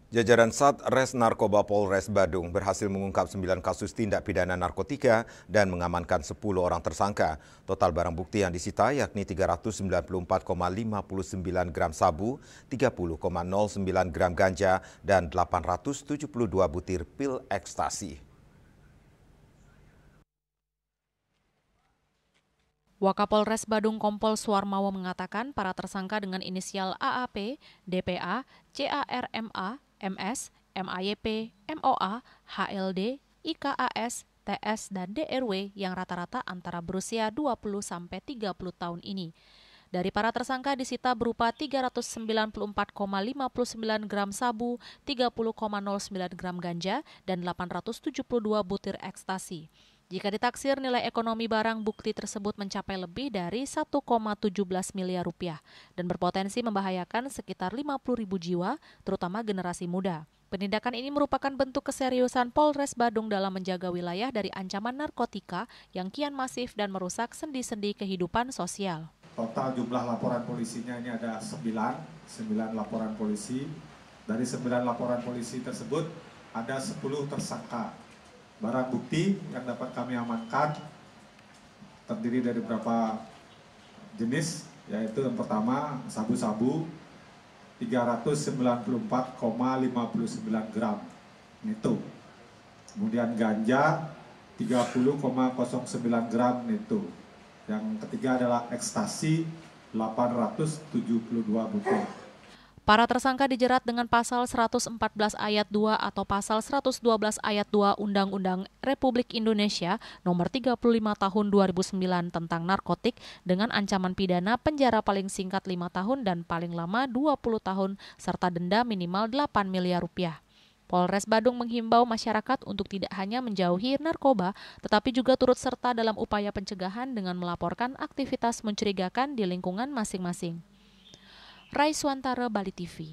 Jajaran Satres Narkoba Polres Badung berhasil mengungkap 9 kasus tindak pidana narkotika dan mengamankan 10 orang tersangka. Total barang bukti yang disita yakni 394,59 gram sabu, 30,09 gram ganja, dan 872 butir pil ekstasi. Wakapolres Badung Kompol Suarmawo mengatakan para tersangka dengan inisial AAP, DPA, CARMA, MS, MAYP, MOA, HLD, IKAS, TS, dan DRW yang rata-rata antara berusia 20 sampai 30 tahun ini. Dari para tersangka disita berupa 394,59 gram sabu, 30,09 gram ganja, dan 872 butir ekstasi. Jika ditaksir nilai ekonomi barang bukti tersebut mencapai lebih dari 1,17 miliar rupiah dan berpotensi membahayakan sekitar 50.000 jiwa, terutama generasi muda. Penindakan ini merupakan bentuk keseriusan Polres Badung dalam menjaga wilayah dari ancaman narkotika yang kian masif dan merusak sendi-sendi kehidupan sosial. Total jumlah laporan polisinya ini ada 9 laporan polisi. Dari 9 laporan polisi tersebut ada 10 tersangka. Barang bukti yang dapat kami amankan terdiri dari beberapa jenis, yaitu yang pertama sabu-sabu 394,59 gram neto. Kemudian ganja 30,09 gram neto. Yang ketiga adalah ekstasi 872 butir. Para tersangka dijerat dengan pasal 114 ayat 2 atau pasal 112 ayat 2 Undang-Undang Republik Indonesia nomor 35 tahun 2009 tentang narkotik dengan ancaman pidana penjara paling singkat 5 tahun dan paling lama 20 tahun serta denda minimal 8 miliar rupiah. Polres Badung menghimbau masyarakat untuk tidak hanya menjauhi narkoba, tetapi juga turut serta dalam upaya pencegahan dengan melaporkan aktivitas mencurigakan di lingkungan masing-masing. Raiswantara, Bali TV.